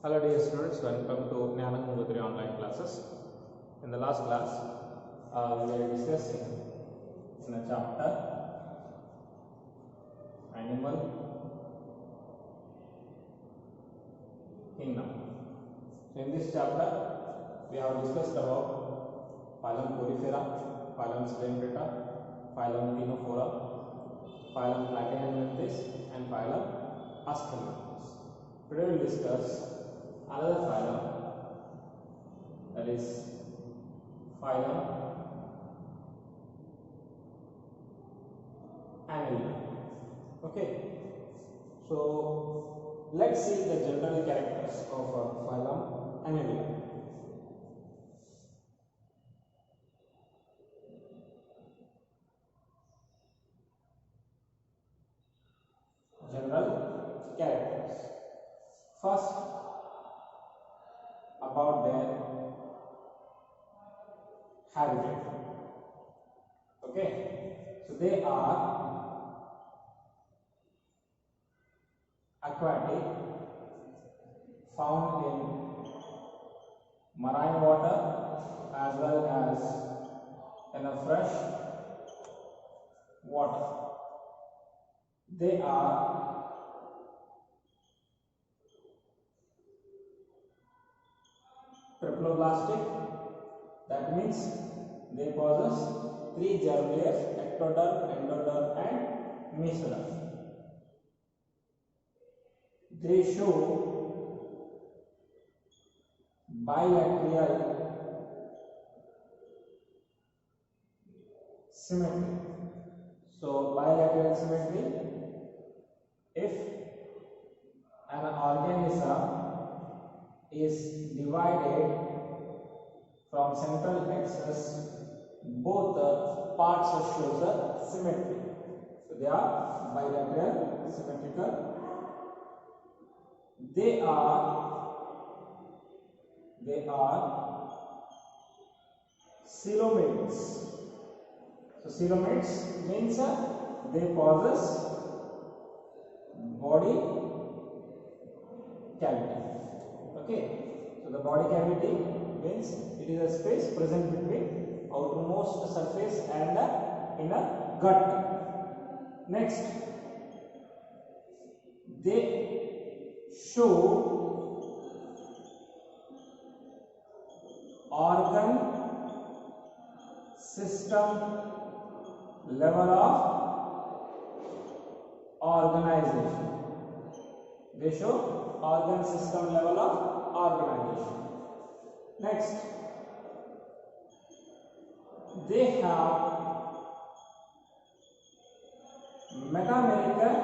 Hello dear students, welcome to Jnanam Gangotri online classes. In the last class, we were discussing in a chapter Animal Kingdom. So in this chapter, we have discussed about phylum Porifera, phylum Coelenterata, phylum Ctenophora, phylum Platyhelminthes, and phylum Aschelminthes. Today we will discuss another phylum, that is phylum Annelida. Okay, so let's see the general characters of phylum Annelida. General characters. First, about their habitat. Okay, so they are aquatic, found in marine water as well as in a fresh water. They are triploblastic, that means they possess three germ layers: ectoderm, endoderm and mesoderm. They show bilateral symmetry. So bilateral symmetry, if an organism is divided from central axis, both parts shows a symmetry. So they are bilateral symmetrical. They are coelomates. So coelomates means they possess body cavity. Okay, so the body cavity means it is a space present between outermost surface and the inner gut. Next, they show organ system level of organization. They show organ system level of organization. Next, they have metamerical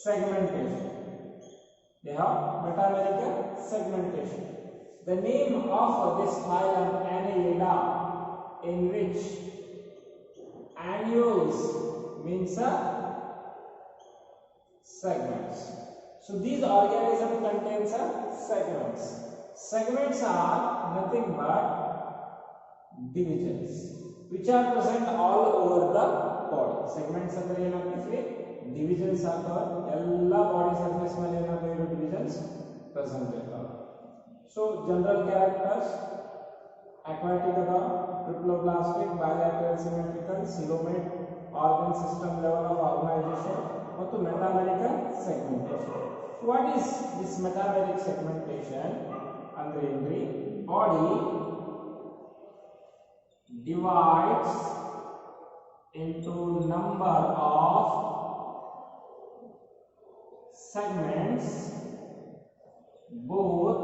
segmentation. They have metamerical segmentation. The name of this phylum Annelida, in which annules means segments. So these organisms contains segments. Segments are nothing but divisions which are present all over the body. Segments ಅಂದ್ರೆ ಏನಾಗ್ತದೆ? Divisions ಆಗ್ತವೆ. ಎಲ್ಲ body surface ಮೇಲೆ ಏನಾಗ್ತವೆ? Divisions present ಇರ್ತವೆ. So general characters: aquatic ada, triploblastic, bilateral symmetrical, coelomate, organ system level of organization ಮತ್ತು metamerical segmentation. So what is this metameric segmentation? ಅಂದ್ರೆ ಏನ್ರಿ? Body divides into number of segments, both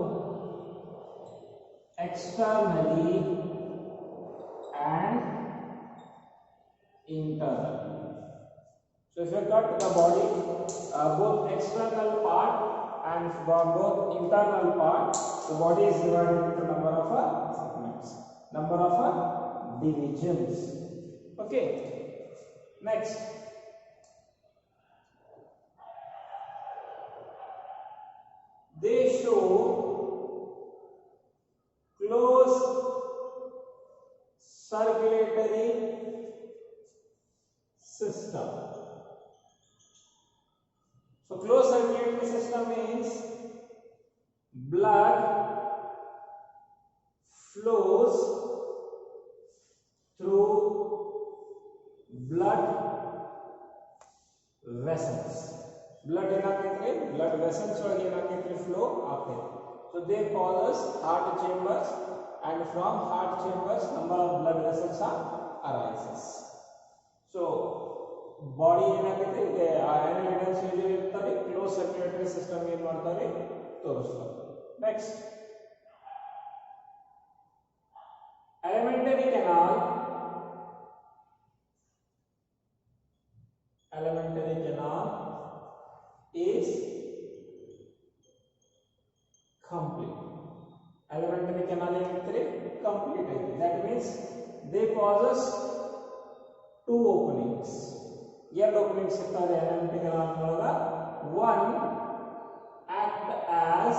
externally and internally. So if you cut the body, both external part and both internal part, the body is divided into number of segments, number of divisions. Okay. Next, they show close circulatory system. So closed circulatory system means blood flows through blood vessels. Blood ಏನಾಗ್ತೈತ್ರಿ blood vessels ಒಳಗೆ ಏನಾಗ್ತೈತ್ರಿ flow ಆಗ್ತೈತಿ. So they causes heart chambers, and from heart chambers number of blood vessels are arises. So body ಏನಾಗ್ತೈತಿ ಇದೆ iron levels ಇರ್ತವೆ, closed circulatory system ಏನು ಮಾಡ್ತಾರೆ ತೋರಿಸ್ತಾರೆ. Next, alimentary canal. Alimentary canal is complete. Alimentary canal is complete. That means they possess two openings. Here openings are alimentary canal. One act as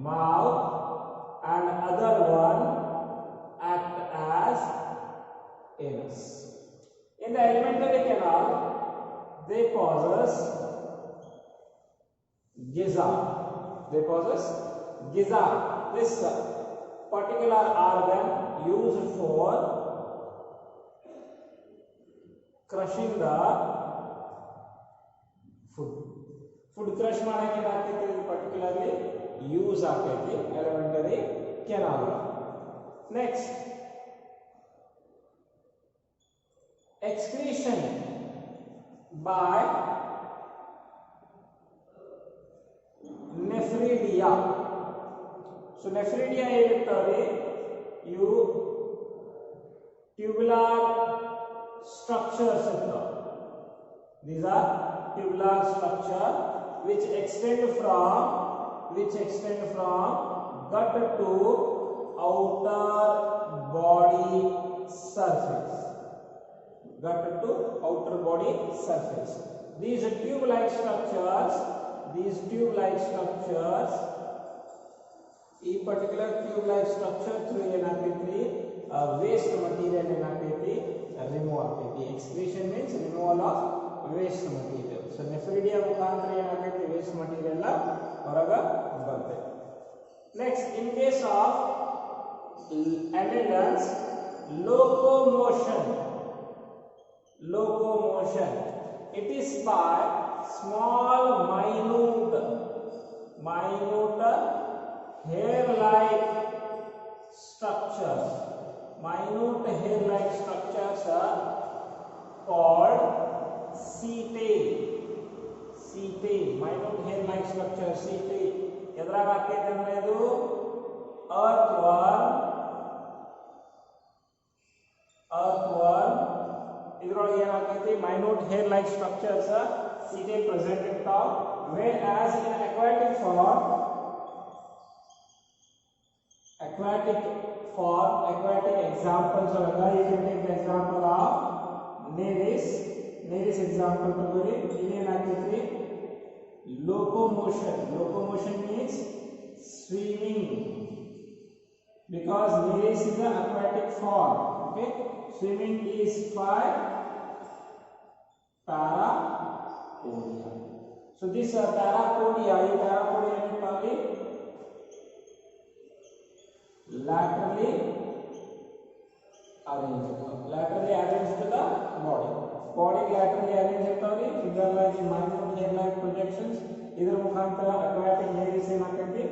mouth and other one act as anus. In the alimentary canal, they possess gizzard. They possess gizzard. This particular organ used for crushing the food. Food crush ಮಾಡಕ್ಕೆ ಏನಾಗ್ತೈತಿ particularly use ಆಗ್ತೈತಿ alimentary canal. Next, excretion by nephridia. So nephridia ಏನಿರ್ತಾವೆ ಇವು tubular structures ಇರ್ತಾವೆ. These are tubular structure which extend from gut to outer body surface. Gut to outer body surface. These tube-like structures, ಈ particular tube-like structure through ಏನಾಗ್ತೈತಿ waste material ಏನಾಗ್ತೈತಿ remove ಆಗ್ತೈತಿ. Excretion means removal of waste material. So nephridia ಮುಖಾಂತರ ಏನಾಗ್ತೈತಿ waste material ಹೊರಗ ಬರ್ತೈತಿ. Next, in case of annelidans, locomotion, it is by small minute hair-like structures. Minute hair-like structures are called setae. Minute hair-like structure setae. ಎದ್ರಾಗ ಆಗ್ತೈತೆ ಅಂದ್ರೆ ಇದು earthworm ಇದ್ರೊಳಗೆ ಏನಾಗ್ತೈತಿ minute hair-like structures setae present in top, whereas in aquatic form aquatic examples are, you can take the example of Nereis example ತಗೊಳ್ಳಿ. ಇದೇನಾಗ್ತೈತಿ locomotion means swimming, because Nereis is an aquatic form. Okay, swimming is by parapodia. So this parapodia ಏನಿರ್ತಾವೆ laterally arranged to the body laterally arranged ಇರ್ತಾವೆ. finger like minute hair like projections. ಇದರ ಮುಖಾಂತರ aquatic Nereis ಏನಾಗ್ತೈತಿ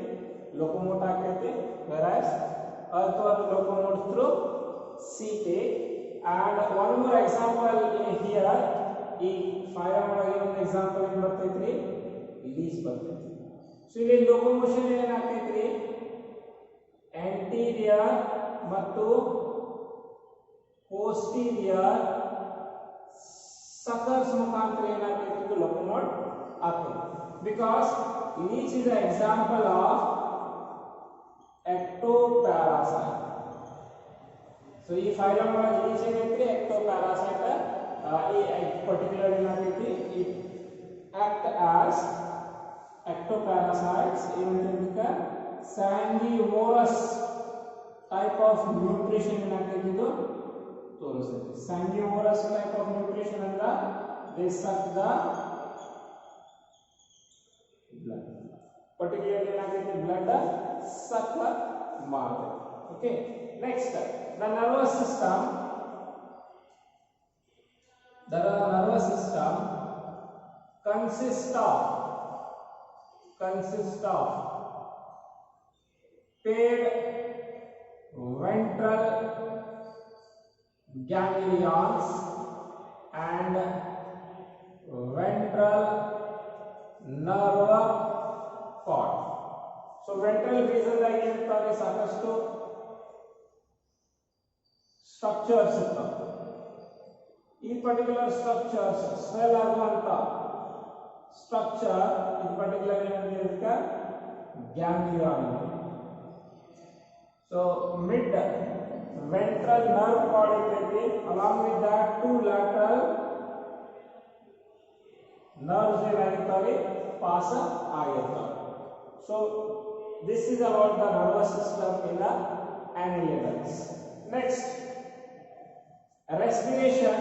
locomote ಆಗ್ತೈತಿ, whereas earthworm locomote through setae. And one more example here, ಈ ಫೈರಮ್ ಒಳಗೆ ಒಂದು example ಏನು ಬರ್ತೈತ್ರಿ ಲೀಸ್ ಬರ್ತೈತಿ. ಸೊ ಇಲ್ಲಿ ಲೋಕೋಮೋಷನ್ ಏನಾಗ್ತೈತ್ರಿ anterior ಮತ್ತು posterior suckers ಮುಖಾಂತರ ಏನಾಗ್ತೈತಿ ಲೋಕೋಮೋಟ್ ಆಗ್ತೈತಿ. Because leech is an example of ectoparasite. So ಈ ಫೈಲಮ್ ಒಳಗೆ leech ಏನೈತ್ರಿ ectoparasite. Particularly it act as ectoparasites in the sanguivorous type of nutrition ಏನಾಗ್ತೈತಿ ತೋರಿಸ್ತೈತಿ. sanguivorous type of nutrition ಅಂದ್ರೆ they suck the blood. particularly ಏನಾಗುತ್ತೆ blood suck ಮಾಡುತ್ತೆ. Okay, next the nervous system consists of paired ventral ganglions and ventral nerve cord. So ventral region ದಾಗ ಏನಿರ್ತಾವೆ ಸಾಕಷ್ಟು structures ಇರ್ತಾವೆ. ಈ particular structures swell ಆಗುವಂತ structure ಇದು particular ಏನಂತ ಗ್ಯಾಂಗ್ಲಿಯಾನ್. So mid ventral nerve cord ಇರ್ತೈತಿ. along with that two lateral nerves ಏನಾಗಿರ್ತಾವೆ pass ಆಗಿರ್ತಾವೆ. So this is about the nervous system in the annelids. Next, respiration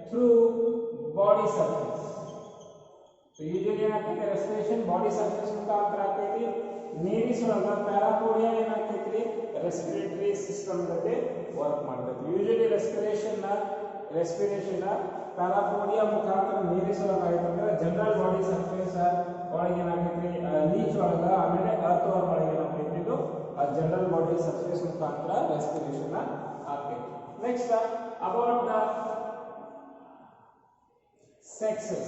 through body surface. So usually ಏನಾಗ್ತೈತಿ respiration body surface ಮುಖಾಂತರ ಆಗ್ತೈತಿ. ನೇರಿಸ್ ಒಳಗ ಪ್ಯಾರಾಪೋಡಿಯಾ ಏನಾಗ್ತೈತಿ respiratory system ಜೊತೆ work ಮಾಡ್ತೈತಿ. ಯೂಶುವಲಿ respiration ಪ್ಯಾರಾಪೋಡಿಯಾ ಮುಖಾಂತರ ನೇರಿಸ್ ಒಳಗ ಆಯ್ತಂದ್ರೆ ಜನರಲ್ ಬಾಡಿ ಸರ್ಫೇಸ್ ಒಳಗೆ ಏನಾಗ್ತೈತಿ ಲೀಚ್ ಒಳಗ ಆಮೇಲೆ ಅರ್ತ್ ವರ್ಮ್ ಒಳಗೆ ಏನಾಗ್ತೈತಿ ಇದು ಜನರಲ್ ಬಾಡಿ ಸರ್ಫೇಸ್ ಮುಖಾಂತರ respiration ಆಗ್ತೈತಿ. Next about the sexes.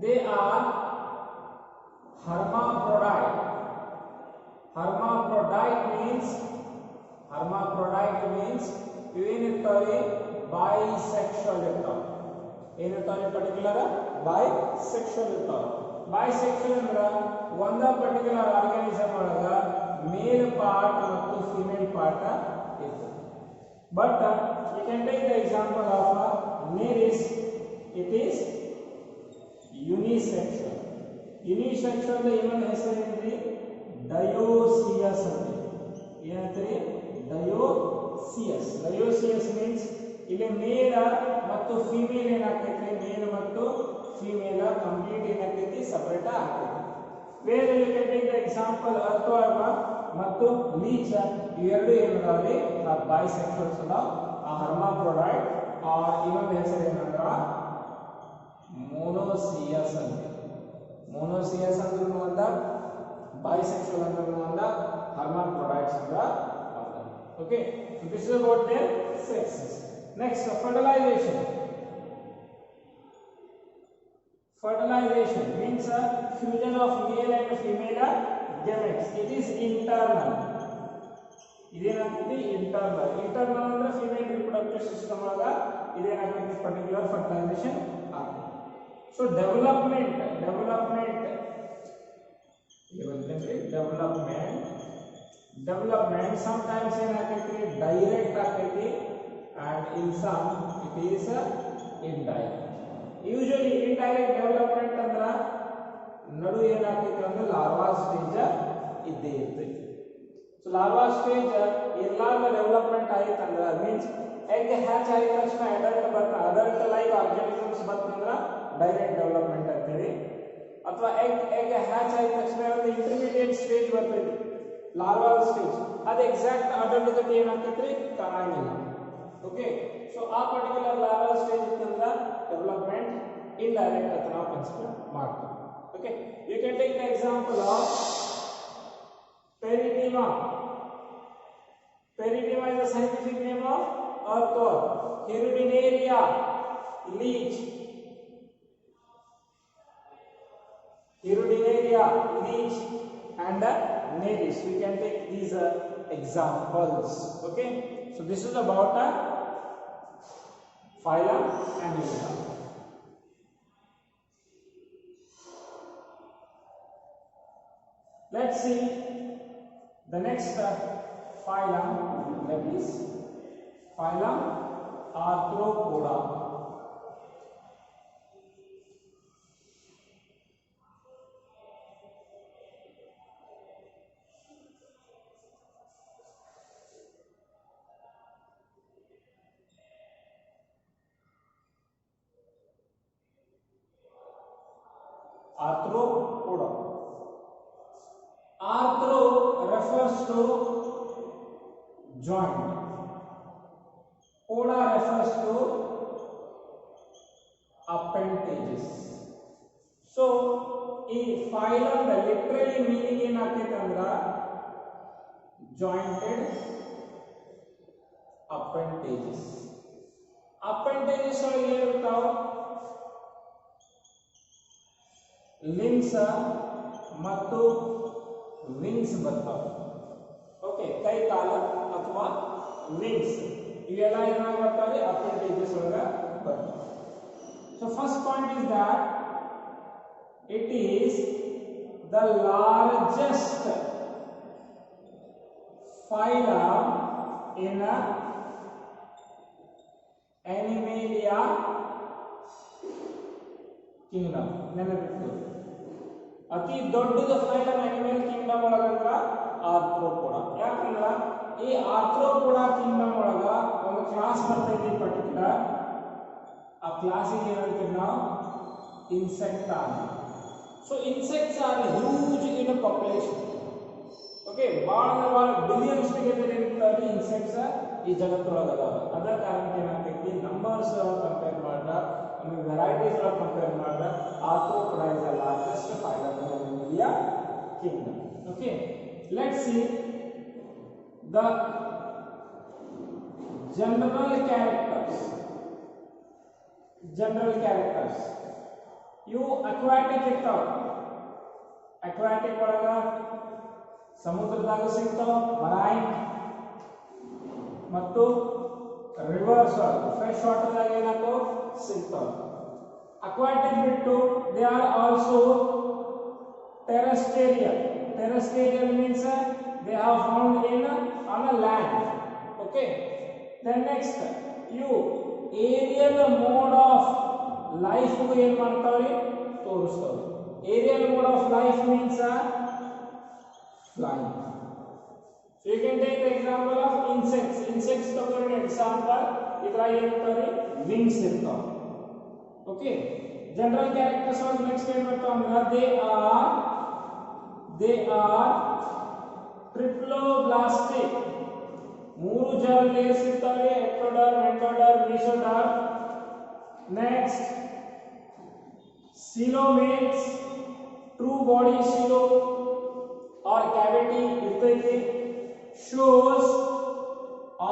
They are hermaphrodite. Hermaphrodite means ಏನಿರ್ತಾವೆ bisexual ಇರ್ತಾವೆ. ಏನಿರ್ತಾವೆ ಪರ್ಟಿಕ್ಯುಲರ್ bisexual ಇರ್ತಾವೆ. bisexual ಅಂದ್ರೆ ಒಂದ ಪರ್ಟಿಕ್ಯುಲರ್ ಆರ್ಗಾನಿಸಮ್ ಒಳಗ ಮೇಲ್ ಪಾರ್ಟ್ ಮತ್ತು ಫಿಮೇಲ್ ಪಾರ್ಟ್ ಇರ್ತದೆ. But you can take the example of Nereis. It is unisexual. Unisexual ಇನ್ನೊಂದು ಹೆಸರು ಏನ್ರಿ dioecious ಅಂತ. ಏನಂತೀರಿ dioecious. Dioecious means ಇಲ್ಲಿ ಮೇಲ್ ಮತ್ತು ಫಿಮೇಲ್ ಏನಾಗ್ತೈತಿ ಮೇಲ್ ಮತ್ತು ಫಿಮೇಲ್ ಕಂಪ್ಲೀಟ್ ಏನಾಗ್ತೈತಿ ಸಪರೇಟ್ ಆಗ್ತೈತಿ. Where you can take the example earthworm ಮತ್ತು leech ಇವೆರಡು ಏನಿದಾವೆ bisexuals ಅದಾವ. ಆ hermaphrodite ಇನ್ನೊಂದು ಹೆಸರು ಏನಂದ್ರ monoecious ಅಂತ. monoecious ಅಂದ್ರೆ ಒಂದ bisexual ಅಂದ್ರೆ ಒಂದ hermaphrodites ಅಂತ. Okay, so this is about their sexes. Next, fertilization. Fertilization means a fusion of male and female gametes. It is internal. ಇದೇನಾಗ್ತೈತಿ internal ಅಂದ್ರೆ ಫಿಮೇಲ್ ರಿಪ್ರೊಡಕ್ಟಿವ್ ಸಿಸ್ಟಮ್ ಒಳಗ ಇದೇನಾಗ್ತೈತಿ ಪರ್ಟಿಕ್ಯುಲರ್ ಫರ್ಟಿಲೈಸೇಷನ್ ಆಗ್ತೈತಿ. So development sometimes ಏನಾಗ್ತೈತಿ direct ಆಗ್ತೈತಿ and in some it is indirect. Usually indirect development ಅಂದ್ರ ನಡು ಏನಾಗ್ತೈತಿ ಅಂದ್ರೆ larva stage ಇದ್ದೇ ಇರ್ತೈತಿ. ಸೊ ಲಾರ್ವಾ ಸ್ಟೇಜ್ ಎಲ್ಲಾರ್ಗ ಡೆವಲಪ್ಮೆಂಟ್ ಆಯ್ತಂದ್ರ ಮೀನ್ಸ್ ಎಗ್ ಹ್ಯಾಚ್ ಆದ ತಕ್ಷಣ ಅಡಲ್ಟ್ ಲೈಕ್ ಆರ್ಗಾನಿಸಮ್ಸ್ ಬಂತಂದ್ರ ಡೈರೆಕ್ಟ್ ಡೆವಲಪ್ಮೆಂಟ್ ಅಂತೇಳಿ. ಅಥವಾ ಎಗ್ ಹ್ಯಾಚ್ ಆದ ತಕ್ಷಣ ಒಂದು ಇಂಟರ್ಮೀಡಿಯೇಟ್ ಸ್ಟೇಜ್ ಬರ್ತೈತಿ ಲಾರ್ವಾಲ್ ಸ್ಟೇಜ್. ಅದು ಎಕ್ಸಾಕ್ಟ್ ಅಡಲ್ಟ್ ಜೊತೆ ಏನಾಗ್ತೈತ್ರಿ ಕಾಣಂಗಿಲ್ಲ. ಓಕೆ, ಸೊ ಆ ಪರ್ಟಿಕ್ಯುಲರ್ ಲಾರ್ವಾಲ್ ಸ್ಟೇಜ್ ಇತ್ತಂದ್ರ ಡೆವಲಪ್ಮೆಂಟ್ indirect ಅಂತ ನಾವು ಕನ್ಸಿಡರ್ ಮಾಡ್ತೀವಿ. Okay, you can take the example of Perineuma. Perineuma is the scientific name of earthworm. Hirudinaria, leech. And Nereis. We can take these examples. Okay, so this is about phylum Annelida. Let's see the next phylum, that is phylum Arthropoda. arthropoda. Arthro refers to joint. Poda refers to appendages. So ಈ phylum the literally meaning ಏನಾಗ್ತೈತೆ ಅಂದ್ರ jointed appendages. appendages ಒಳಗೆ ಏನಿರ್ತಾವ limbs ಮತ್ತು wings ಬರ್ತಾವ. Okay, ಕೈ ಕಾಲ ಅಥವಾ wings ಇವೆಲ್ಲ ಏನಾಗ ಬರ್ತಾವೆ appendages ಒಳಗ ಬರ್ತಾವ. So first point is that it is the largest phylum in Animalia kingdom. ನೆನಪಿಟ್ಟು ಅತಿ ದೊಡ್ಡದ ಫೈಲಮ್ ಅನಿಮಲ್ ಕಿಂಗ್ಡಮ್ ಒಳಗಂದ್ರ ಆರ್ಥ್ರೋಪೋಡಾ. ಯಾಕಂದ್ರ ಈ ಆರ್ಥ್ರೋಪೋಡಾ ಕಿಂಗ್ಡಮ್ ಒಳಗ ಒಂದು ಕ್ಲಾಸ್ ಬರ್ತೈತಿ ಪರ್ಟಿಕ್ಯುಲರ್. ಆ ಕ್ಲಾಸಿಗೆ ಏನಂತೀವಿ ನಾವು ಇನ್ಸೆಕ್ಟಾ. ಸೊ ಇನ್ಸೆಕ್ಟ್ಸ್ ಆರ್ ಹ್ಯೂಜ್ ಇನ್ ಪಾಪ್ಯುಲೇಷನ್. ಓಕೆ, ಭಾಳ ಬಿಲಿಯನ್ಸ್ ಇರ್ತಾವೆ ಇನ್ಸೆಕ್ಟ್ಸ್ ಈ ಜಗತ್ತೊಳಗೆ ಅದಾವ. ಅದ ಕಾರಣಕ್ಕೆ ಏನಾಗ್ತೈತಿ ನಂಬರ್ಸ್ ಕಂಪೇರ್ ಮಾಡಿದ್ರೆ ಆಮೇಲೆ ವೆರೈಟೀಸ್ ಒಳಗೆ ಕಂಪೇರ್ ಮಾಡಿದ್ರೆ Arthropoda is the largest phylum in Animalia kingdom. Okay, let's see the general characters. General characters ಇವು ಅಕ್ವಾಟಿಕ್ ಇರ್ತಾವ. ಅಕ್ವಾಟಿಕ್ ಒಳಗ ಸಮುದ್ರದಾಗ ಸಿಗ್ತಾವ, ಮರೈನ್ ಮತ್ತು ರಿವರ್ಸ್ ಫ್ರೆಶ್ ವಾಟರ್ದಾಗ ಏನಾಗ್ತಾವ ಸಿಗ್ತಾವ. ಅಕ್ವಾಟಿಕ್ ಬಿಟ್ಟು they are also terrestrial. Terrestrial means they are found in on a land. Okay, then next ಇವು aerial mode of life ಏನ್ ಮಾಡ್ತಾವ್ರಿ ತೋರಿಸ್ತಾವ್ರಿ. Aerial mode of life means flying. So you can take the example of insects. Insects ತಗೊಂಡ್ರೆ example ಇದರ ಏನಿರ್ತಾವ್ರಿ wings ಇರ್ತಾವ. Okay, general characters of next ಏನ್ ಬರ್ತಾವ ಅಂದ್ರೆ they are triploblastic. ಮೂರು ಜನರಲ್ ಲೇಯರ್ಸ್ ಇರ್ತಾವೆ, ectoderm, endoderm, mesoderm. Next coelomates, true body coelom or cavity irthaiti, shows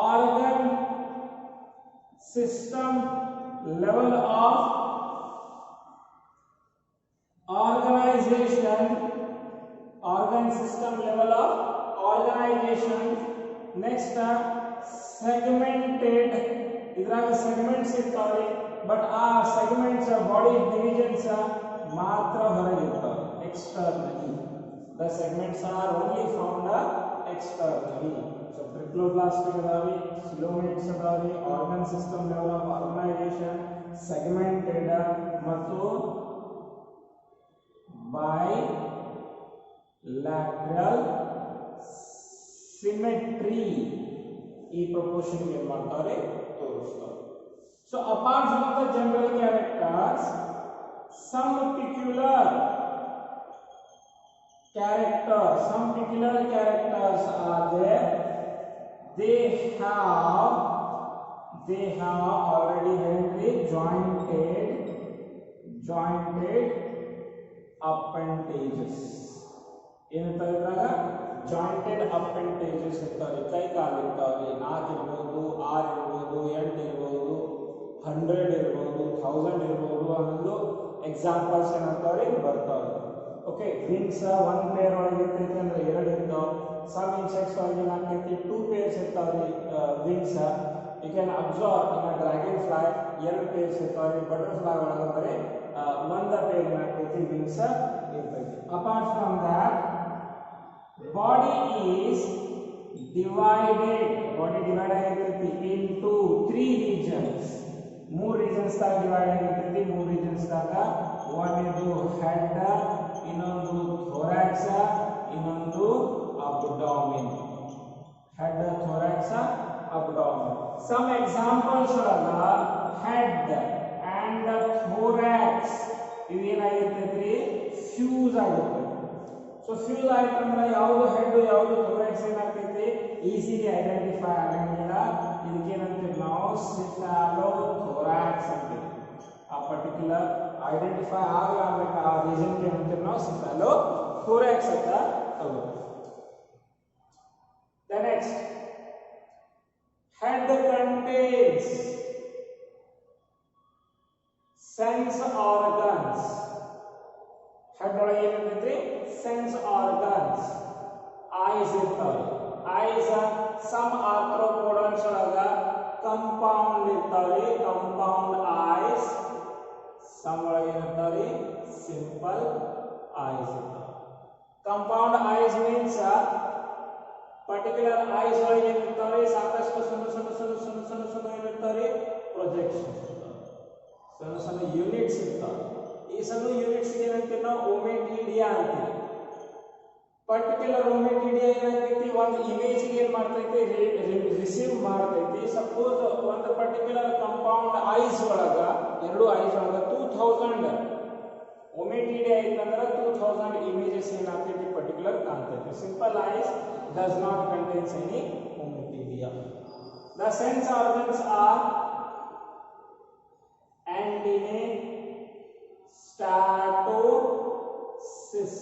organ system level of organization. Organ system level of organization. Next segmented. ಇದ್ರಾಗ segments ಇರ್ತಾವೆ, but ಆ segments body divisions ಮಾತ್ರ ಹೊರಗಿರ್ತಾವೆ externally. The segments are only found externally. So triploblastic adavi, coelomates adavi, organ system level of organization, segmented ಮತ್ತು bilateral symmetry. ಈ proportion ಏನು ಮಾಡ್ತಾರೆ ತೋರಿಸ್ತಾರೆ. So apart from the general characters, some peculiar characters are there. They have already had the jointed appendages. ಏನಂತ ಇದ್ರಾಗ jointed ಅಪ್ಪೆಂಡೇಜಸ್ ಇರ್ತಾವೆ. ಕೈ ಕಾಲು ಇರ್ತಾವೆ, 4 ಇರ್ಬೋದು, 6 ಇರ್ಬೋದು, 8 ಇರ್ಬೋದು, 100 ಇರ್ಬೋದು, 1000 ಇರ್ಬೋದು ಅನ್ನೋದು ಎಕ್ಸಾಂಪಲ್ಸ್ ಏನಾಗ್ತಾವ್ರಿ ಬರ್ತಾವೆ. ಓಕೆ, ವಿಂಗ್ಸ್ 1 ಪೇರ್ ಒಳಗೆ ಇರ್ತೈತಿ ಅಂದ್ರೆ 2 ಇರ್ತಾವ. ಸಮ್ ಇನ್ಸೆಕ್ಟ್ಸ್ ಒಳಗೆ ಏನಾಗ್ತೈತಿ 2 ಪೇರ್ಸ್ ಇರ್ತಾವ್ರಿ wings. You can observe in a dragonfly 2 pairs ಇರ್ತಾವ್ರಿ. ಬಟರ್ಫ್ಲೈ ಒಳಗೆ ಬರೀ 1 ಪೇರ್ ಏನಾಗ್ತೈತಿ ವಿಂಗ್ಸ್ ಇರ್ತೈತಿ. Apart from that body is divided ಆಗಿರ್ತೈತಿ into 3 regions. 3 regions ದಾಗ ಡಿವೈಡ್ ಆಗಿರ್ತೈತಿ. 3 regions ದಾಗ ಒಂದು ಹೆಡ್, ಇನ್ನೊಂದು ಥೋರಾಕ್ಸ್, ಇನ್ನೊಂದು abdomen. Head, thorax, abdomen. Some examples ಒಳಗ ಹೆಡ್ ಅಂಡ್ ಥೋರಾಕ್ಸ್ ಇವೇನಾಗಿರ್ತೈತ್ರಿ ಫ್ಯೂಲ್ ಆಯ್ತು ಅಂದ್ರೆ ಯಾವುದು ಹೆಡ್ ಯಾವುದು ಥೋರಾಕ್ಸ್ ಏನಾಗ್ತೈತಿ ಈಸಿಲಿ ಐಡೆಂಟಿಫೈ ಆಗಂಗಿಲ್ಲ. ಇದಕ್ಕೇನಂತೀವಿ ನಾವು ಸಿಫಾಲೋಥೋರಾಕ್ಸ್ ಅಂತೀವಿ. ಆ ಪರ್ಟಿಕ್ಯುಲರ್ ಐಡೆಂಟಿಫೈ ಆಗಲಾರ್ಬೇಕು ಆ ರೀಸನ್ಗೆ ಏನಂತೀವಿ ನಾವು ಸಿಫಾಲೋಥೋರಾಕ್ಸ್ ಅಂತ ತಗೋತೀವಿ. The next, head contains sense organs. Head ಒಳಗೆ ಏನಿರ್ತೈತಿ sense organs. Eyes ಇರ್ತಾವೆ. Eyes some arthropods ಒಳಗ compound ಇರ್ತಾವೆ. Compound eyes. Some ಒಳಗೆ ಏನಿರ್ತಾವೆ simple eyes ಇರ್ತಾವೆ. Compound eyes means particular ice ಒಳಗೆ ಏನಿರ್ತಾವೆ ಸಾಕಷ್ಟು ಸಣ್ಣ ಸಣ್ಣ ಸಣ್ಣ ಸಣ್ಣ ಸಣ್ಣ ಸಣ್ಣ ಏನಿರ್ತಾವೆ ಪ್ರೊಜೆಕ್ಷನ್ಸ್ ಇರ್ತಾವೆ. ಸಣ್ಣ ಸಣ್ಣ ಯೂನಿಟ್ಸ್ ಇರ್ತಾವೆ. ಈ ಸಣ್ಣ ಯೂನಿಟ್ಸ್ ಏನಂತೀವಿ ನಾವು ಓಮೆಟಿಡಿಯಾ ಅಂತೀವಿ. ಪರ್ಟಿಕ್ಯುಲರ್ ಓಮೆಟಿಡಿಯಾ ಏನಾಗ್ತೈತಿ ಒಂದು ಇಮೇಜ್ ಏನ್ ಮಾಡ್ತೈತಿ ರಿಸೀವ್ ಮಾಡ್ತೈತಿ. ಸಪೋಸ್ ಒಂದು ಪರ್ಟಿಕ್ಯುಲರ್ ಕಂಪೌಂಡ್ ಐಸ್ ಒಳಗ ಎರಡು ಐಸ್ ಒಳಗ 2000 ಓಮೆಟಿಡಿಯಾ ಐತಂದ್ರೆ 2000 ಇಮೇಜಸ್ ಏನಾಗ್ತೈತಿ ಪರ್ಟಿಕ್ಯುಲರ್ ಕಾಣ್ತೈತಿ. Simple eyes does not contain any ommatidia. The sense organs are antennae, statocyst.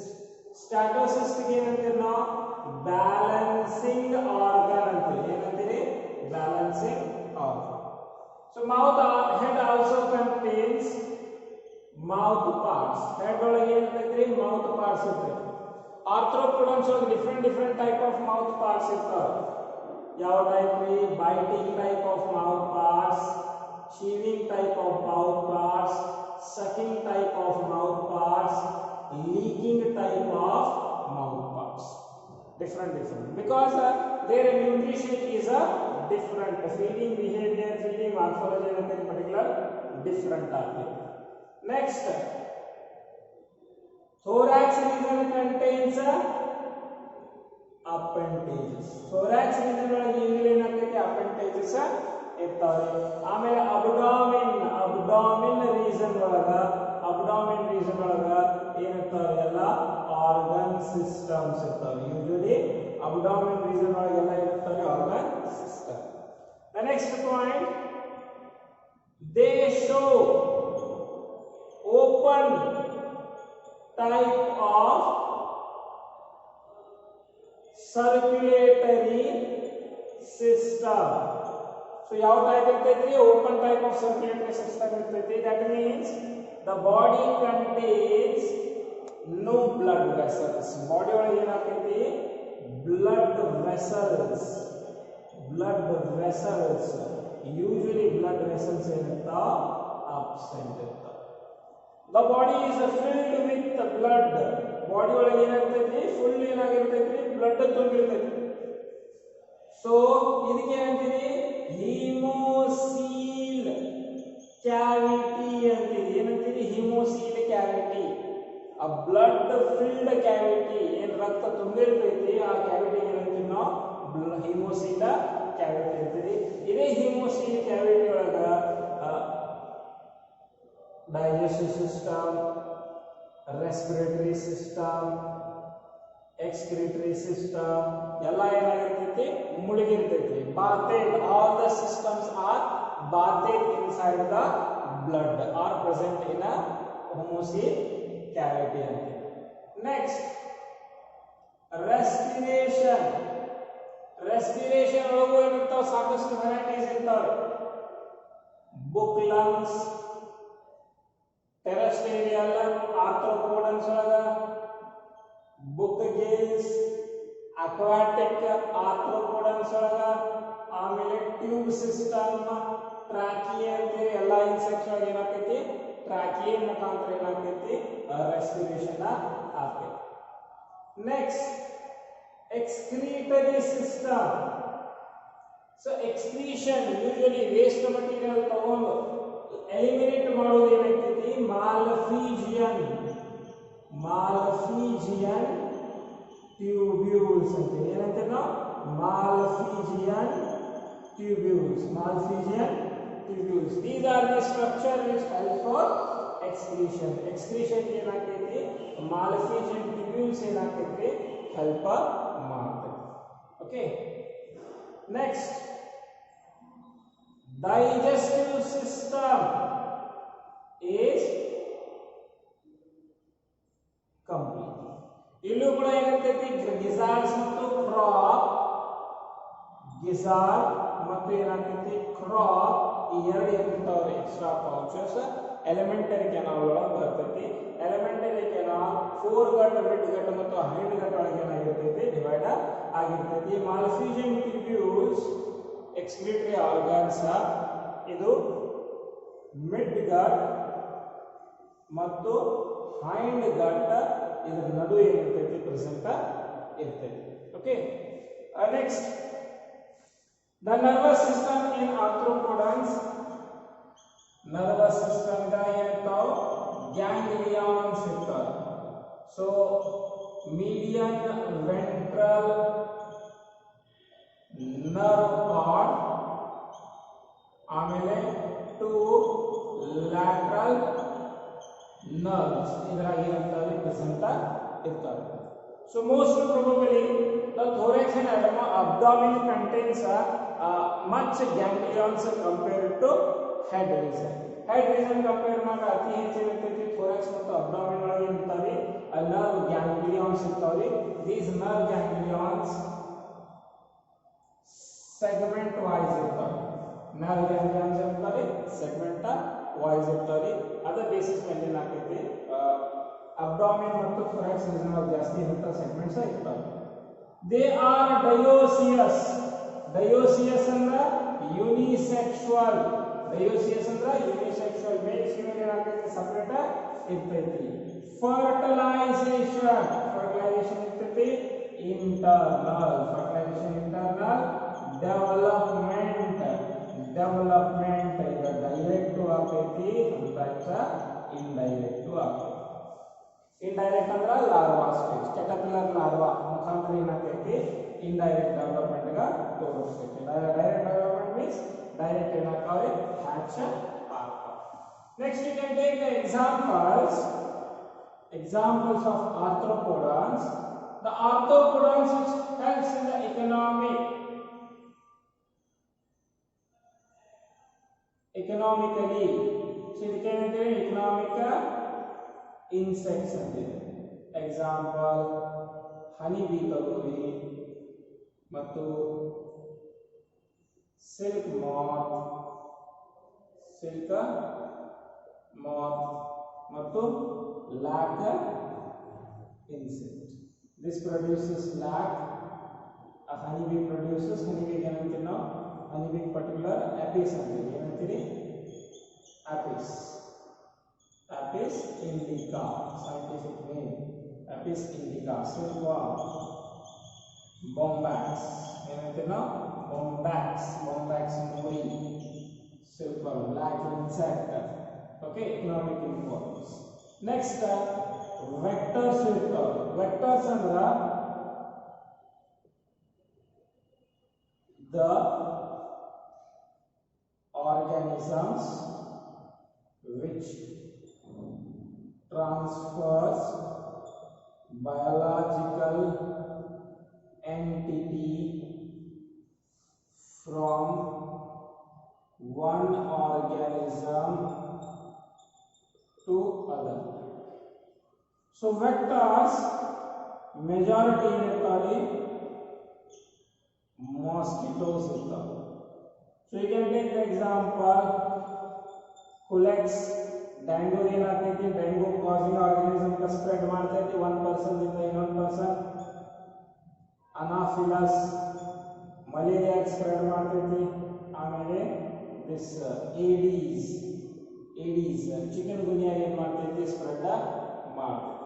Statocyst ಏನಂತೀವಿ ನಾವು ಬ್ಯಾಲೆನ್ಸಿಂಗ್ ಆರ್ಗನ್ ಅಂತೀವಿ. ಏನಂತೀವಿ balancing organ. So mouth head also contains mouth parts. Head ಒಳಗೆ ಏನಂತೈತಿ mouth parts ಇರ್ತೈತಿ. Arthropods ಒಳಗೆ different type of mouth parts ಇರ್ತಾವೆ. ಯಾವ type ರೀ biting type of mouth parts, chewing type of mouth parts, sucking type of mouth parts, leaking type of mouth parts. Different because their nutrition is a different. Feeding behavior, feeding morphology in particular different ಆಗ್ತದೆ. Next, thorax region contains appendages. Thorax region ಒಳಗೆ ಏನಾಗ್ತೈತಿ appendages ಇರ್ತಾವೆ. ಆಮೇಲೆ abdomen region ಒಳಗ ಏನಿರ್ತಾವೆ ಎಲ್ಲ organ systems ಇರ್ತಾವೆ. Usually abdomen region ಒಳಗೆ ಎಲ್ಲ ಇರ್ತಾವೆ organ system. The next point, they show open type of circulatory system. So ಯಾವ ಟೈಪ್ ಇರ್ತೈತಿ open type of circulatory system ಇರ್ತೈತಿ. That means the body contains no blood vessels. Body ಒಳಗೆ ಏನಾಗ್ತೈತಿ blood vessels usually blood vessels ಏನಿರ್ತಾವ absent ಇರ್ತಾವ. The body is filled with blood. Body ಒಳಗೆ ಏನಾಗ್ತೈತಿ full ಏನಾಗಿರ್ತೈತಿ ಬ್ಲಡ್ ತುಂಬಿರ್ತೈತಿ. ಸೊ ಇದಕ್ಕೆ ಏನಂತೀವಿ ಹಿಮೋಸೀಲ್ ಕ್ಯಾವಿಟಿ ಅಂತೀವಿ. ಏನಂತೀವಿ ಹಿಮೋಸೀಲ್ ಕ್ಯಾವಿಟಿ. ಆ ಬ್ಲಡ್ ಫಿಲ್ಡ್ ಕ್ಯಾವಿಟಿ ಏನ್ ರಕ್ತ ತುಂಬಿರ್ತೈತಿ ಆ ಕ್ಯಾವಿಟಿ ಏನಂತೀವಿ ನಾವು ಹಿಮೋಸೀಲ್ ಕ್ಯಾವಿಟಿ ಅಂತೀವಿ. ಇದೇ ಹಿಮೋಸೀಲ್ ಕ್ಯಾವಿಟಿ ಒಳಗ digestive system, respiratory system, excretory system ಎಲ್ಲ ಏನಾಗಿರ್ತೈತಿ ಮುಳುಗಿರ್ತೈತಿ. bathed, all the systems are bathed inside the blood are present in a homocoel cavity. Next, respiration ಒಳಗೂ ಏನಿರ್ತಾವ ಸಾಕಷ್ಟು ವೆರೈಟೀಸ್ ಇರ್ತಾವೆ. book lungs, terrestrial arthropods ಒಳಗ book gills, aquatic arthropods ಒಳಗ ಆಮೇಲೆ tube system ಟ್ರಾಕಿಯೆ ಅಂತ ಎಲ್ಲ insects ಒಳಗೆ ಏನಾಗ್ತೈತಿ ಟ್ರಾಕಿಯೆ ಮುಖಾಂತರ ಏನಾಗ್ತೈತಿ ರೆಸ್ಪಿರೇಷನ್ ಆಗ್ತೈತಿ. Next excretory system. So excretion usually waste material ತಗೊಂಡು ಎಲಿಮಿನೇಟ್ ಮಾಡೋದು ಏನಾಗ್ತೈತಿ ಮಾಲ್ಫಿಜಿಯನ್ ಟ್ಯೂಬ್ಯೂಲ್ಸ್ ಅಂತ ಏನಂತೀವಿ ನಾವು Malpighian tubules. These are the structure which help for excretion. Excretion ಏನಾಗ್ತೈತಿ ಮಾಲ್ಫಿಷನ್ ಟ್ಯೂಬ್ಯೂಲ್ಸ್ ಏನಾಗ್ತೈತಿ ಹೆಲ್ಪ್ ಮಾಡ್ತೈತಿ. Okay, next digestive system is complete. ಇಲ್ಲೂ ಕೂಡ ಏನಾಗ್ತೈತಿ ಗಿಜಾರ್ಡ್ಸ್ ಮತ್ತು ಕ್ರಾಪ್, ಗಿಜಾರ್ಡ್ ಮತ್ತು ಏನಾಗ್ತೈತಿ ಕ್ರಾಪ್ ಈ ಎರಡು ಏನಿರ್ತಾವ್ರಿ ಎಕ್ಸ್ಟ್ರಾ ಪೌಚಸ್ ಎಲಿಮೆಂಟರಿ ಕೆನಾಲ್ ಒಳಗೆ ಬರ್ತೈತಿ. ಎಲಿಮೆಂಟರಿ ಕೆನಾಲ್ ಫೋರ್ ಗಟ್, ಮಿಡ್ ಗಟ್ ಮತ್ತು ಹೈಂಡ್ ಗಟ್ ಒಳಗೆ ಏನಾಗಿರ್ತೈತಿ ಡಿವೈಡ್ ಆಗಿರ್ತೈತಿ. ಮಾಲ್ಫಿಷನ್ ಟ್ಯೂಬ್ಯೂಲ್ಸ್ ಎಕ್ಸ್ಕ್ರೀಟರಿ ಆರ್ಗನ್ಸ್ ಇದು ಮಿಡ್ ಗಟ್ ಮತ್ತು ಹೈಂಡ್ ಗಟ್ ಇದರ ನಡುವೆ ಏನಿರ್ತೈತಿ ಪ್ರೆಸೆಂಟ್ ಇರ್ತೈತಿ. Okay, next the nervous system in arthropods. nervous system ga ಏನಂತಾವ ganglions ಇರ್ತಾವ. so median ventral nerve cord, ಆಮೇಲೆ two lateral nerves ಇದರಾಗ ಏನಿರ್ತಾವೆ ಪ್ರೆಸೆಂಟ್ ಇರ್ತಾವೆ. so most probably the thorax and abdomen contains much ganglions compared to head region. head region compare ಮಾಡಿದ್ರೆ ಅತಿ ಹೆಚ್ಚು ಇರ್ತೈತಿ thorax ಮತ್ತು abdomen ಒಳಗೆ ಇರ್ತಾವೆ nerve ganglions ಇರ್ತಾವೆ. these nerve ganglions segment wise ಇರ್ತಾವೆ. nerve ganglions ಇರ್ತಾವೆ segment wise ಇರ್ತಾವೆ. ಅದರ ಬೇಸಿಸ್ ಮೇಲೆ ಏನಾಗ್ತೈತಿ abdomen ಮತ್ತು thorax region ಒಳಗೆ ಜಾಸ್ತಿ ಇರುವಂತ ಸೆಗ್ಮೆಂಟ್ಸ್ ಇರ್ತಾವೆ. they are dioecious. dioecious ಅಂದ್ರೆ ಯುನಿಸೆಕ್ಷುವಲ್. dioecious ಅಂದ್ರೆ ಯುನಿಸೆಕ್ಷುವಲ್, ಮೇಲ್ ಫೀಮೇಲ್ ಏನಾಗ್ತೈತಿ ಸಪರೇಟ್ ಇರ್ತೈತಿ. ಫರ್ಟಿಲೈಸೇಷನ್ ಇರ್ತೈತಿ ಇಂಟರ್ನಲ್. Fertilisation internal. ಡೆವಲಪ್ಮೆಂಟ್ ಇದು ಡೈರೆಕ್ಟ್ ಆಗ್ತೈತಿ, sometimes ಇಂಡೈರೆಕ್ಟ್ ಆಗ್ತೈತಿ. ಇಂಡೈರೆಕ್ಟ್ ಅಂದ್ರೆ ಲಾರ್ವಾ ಸ್ಟೇಜ್, ಕ್ಯಾಟರ್ಪಿಲ್ಲರ್ ಲಾರ್ವಾ ಮುಖಾಂತರ ಏನಾಗ್ತೈತಿ ಇಂಡೈರೆಕ್ಟ್ ಡೆವಲಪ್ಮೆಂಟ್ ಗ ತೋರಿಸ್ತೈತಿ. ಡೈರೆಕ್ಟ್ ಡೆವಲಪ್ಮೆಂಟ್ ಮೀನ್ಸ್ ಡೈರೆಕ್ಟ್ ಏನಾಗ್ತಾವೆ ಹ್ಯಾಚ್ ಆಗ್ತಾವೆ. Next you can take the examples of arthropods. the arthropods which helps in the economically. so ಇದಕ್ಕೆ ಏನಂತೀವಿ economic insects ಅಂತೀವಿ. ಎಕ್ಸಾಂಪಲ್ ಹನಿ ಬೀ ತಗೋರಿ ಮತ್ತು ಸಿಲ್ಕ್ ಮಾತ್ ಮತ್ತು lac insect. This produces lac. Honey bee produces, honey ಬೀಗೆ ಏನಂತೀವಿ ನಾವು honey bee particular Apis ಅಂತೀವಿ. ಏನಂತೀವಿ Apis. Apis indica, scientific name. Apis indica. Silkworm, bombax. ಏನಂತೀವಿ ನಾವು bombax mori. Silkworm, black insect. Okay, economic importance. Next, vectors ಇರ್ತಾವೆ. vectors ಅಂದ್ರೆ the organisms which transfers biological entity from one organism to other. so vectors majority ಇರ್ತಾವೆ mosquitoes ಇರ್ತಾವೆ. so you can take the example collects dengue. ಏನಾಗ್ತೈತಿ dengue causing organism ಕ spread ಮಾಡ್ತೈತಿ one person ಇಂದ ಇನ್ನೊಂದು person. Anopheles malaria spread ಮಾಡ್ತೈತಿ. ಆಮೇಲೆ this ADs chicken ಗುನಿಯಾ ಏನ್ ಮಾಡ್ತೈತಿ ಸ್ಪ್ರೆಡ್ ಮಾಡ್ತೈತಿ.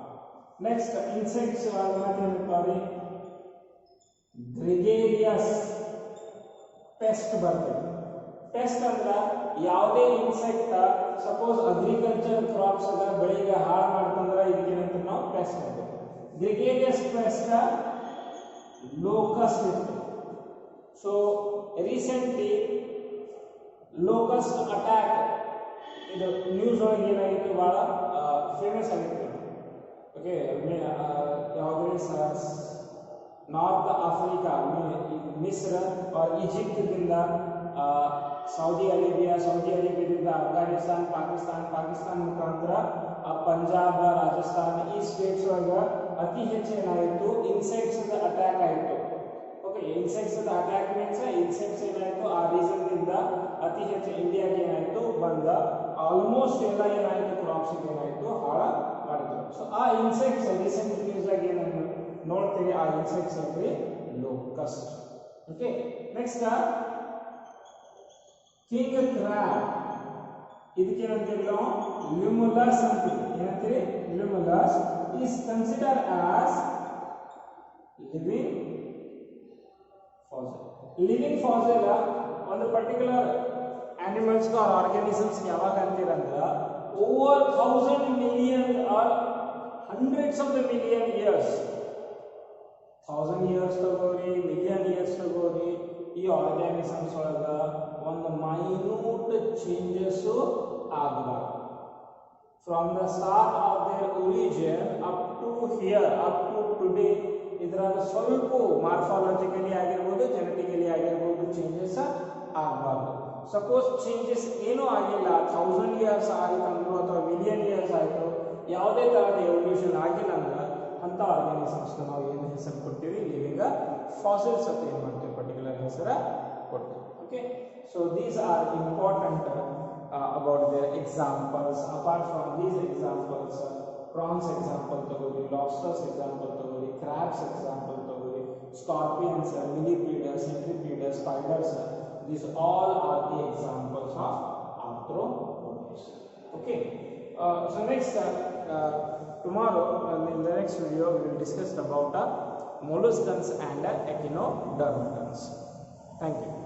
ನೆಕ್ಸ್ಟ್ ಇನ್ಸೆಕ್ಟ್ಸ್ ಏನಿರ್ತಾವ್ರಿ ಗ್ರಿಗೇರಿಯಸ್ ಪೆಸ್ಟ್ ಬರ್ತೈತಿ. ಪೆಸ್ಟ್ ಅಂದ್ರ ಯಾವುದೇ ಇನ್ಸೆಕ್ಟ್ ಸಪೋಸ್ ಅಗ್ರಿಕಲ್ಚರ್ ಕ್ರಾಪ್ಸ್ ಅದ ಬೆಳೆಗೆ ಹಾಳು ಮಾಡ್ತಂದ್ರ ಇದಕ್ಕೆ ಏನಂತ ನಾವು ಪೆಸ್ಟ್ ಅಂತೀವಿ. ಗ್ರಿಗೇರಿಯಸ್ ಪೆಸ್ಟ್ ಲೋಕಸ್ಟ್ ಇರ್ತದೆ. ಸೊ ರೀಸೆಂಟ್ಲಿ ಲೋಕಸ್ಟ್ ಅಟ್ಯಾಕ್ ಇದು ನ್ಯೂಸ್ ಒಳಗೆ ಏನಾಗಿತ್ತು ಬಹಳ ಫೇಮಸ್ ಆಗಿತ್ತು. ಓಕೆ, ಯಾವುದೇ ನಾರ್ತ್ ಆಫ್ರಿಕಾ, ಮಿಸ್ರ ಆರ್ ಈಜಿಪ್ಟ್ದಿಂದ ಸೌದಿ ಅರೇಬಿಯಾದಿಂದ ಅಫ್ಘಾನಿಸ್ತಾನ್, ಪಾಕಿಸ್ತಾನ ಮುಖಾಂತರ ಪಂಜಾಬ್, ರಾಜಸ್ಥಾನ್ ಈ ಸ್ಟೇಟ್ಸ್ ಒಳಗೆ ಅತಿ ಹೆಚ್ಚು ಏನಾಯಿತು ಇನ್ಸೆಕ್ಟ್ಸ್ ಅಟ್ಯಾಕ್ ಆಯಿತು. Okay, insects attack means insects ಏನಾಯಿತು ಆ ರೀಸನ್ ಇಂದ ಅತಿ ಹೆಚ್ಚು ಇಂಡಿಯಾಗೆ ಏನಾಯಿತು ಬಂದ ಆಲ್ಮೋಸ್ಟ್ ಎಲ್ಲ ಏನಾಯಿತು ಕ್ರಾಪ್ಸ್ ಏನಾಯಿತು ಹಾಳ ಮಾಡಿದ್ರು. ಸೊ ಆ ಇನ್ಸೆಕ್ಟ್ಸ್ ರೀಸೆಂಟ್ ನ್ಯೂಸ್ ಆಗಿ ಏನು ನೋಡ್ತೀವಿ, ಆ ಇನ್ಸೆಕ್ಟ್ಸ್ ಅಂದ್ರೆ locust. Okay, next king crab, ಇದಕ್ಕೇನಂತೀವಿ ನಾವು ಲ್ಯುಮುಲಸ್ ಅಂತೀವಿ. ಏನಂತೀವಿ? Limulus is consider as living fossil. Living fossil ಒಂದು ಪರ್ಟಿಕ್ಯುಲರ್ animals or organisms ಯಾವಾಗ ಅಂತೀರಂದ್ರೆ over 1000 million or hundreds of the million years, 1000 years ತಗೋರಿ, million years ತಗೋರಿ, ಈ ಆರ್ಗ್ಯಾನಿಸಮ್ಸ್ ಒಳಗ ಒಂದು ಮೈನ್ಯೂಟ್ ಚೇಂಜಸ್ ಆಗಬಾರ್ದು. From the start of their origin up to here, up to today ಇದ್ರಾಗ ಸ್ವಲ್ಪ ಮಾರ್ಫಾಲಜಿಕಲಿ ಆಗಿರ್ಬೋದು, ಜೆನೆಟಿಕಲಿ ಆಗಿರ್ಬೋದು ಚೇಂಜಸ್ ಆಗಬಾರ್ದು. ಸಪೋಸ್ ಚೇಂಜಸ್ ಏನೂ ಆಗಿಲ್ಲ, 1000 years ಆಯ್ತಂದ್ರು ಅಥವಾ million years ಆಯಿತು, ಯಾವುದೇ ಥರದ ಎವಲ್ಯೂಷನ್ ಆಗಿಲ್ಲ ಅಂದ್ರೆ ಅಂಥ ಆರ್ಗ್ಯಾನಿಸಮ್ಸ್ಗೆ ನಾವು ಏನು ಹೆಸರು ಕೊಡ್ತೀವಿ? ಲಿವಿಂಗ್ ಫಾಸಿಲ್ಸ್ ಅಂತ ಏನು ಮಾಡ್ತೀವಿ ಪರ್ಟಿಕ್ಯುಲರ್ ಹೆಸರು ಕೊಡ್ತೀವಿ. Okay, so these are important about their examples. Apart from these examples, prawns example ತಗೋರಿ, ಲಾಬ್ಸ್ಟರ್ಸ್ ಎಕ್ಸಾಂಪಲ್ ತಗೋರಿ, ಕ್ರ್ಯಾಬ್ಸ್ ಎಕ್ಸಾಂಪಲ್ ತಗೋರಿ, scorpions, millipedes, centipedes, spiders, these all are the examples of arthropods. Okay, so next tomorrow in the next video we will discuss about molluscans and echinodermatans. Thank you.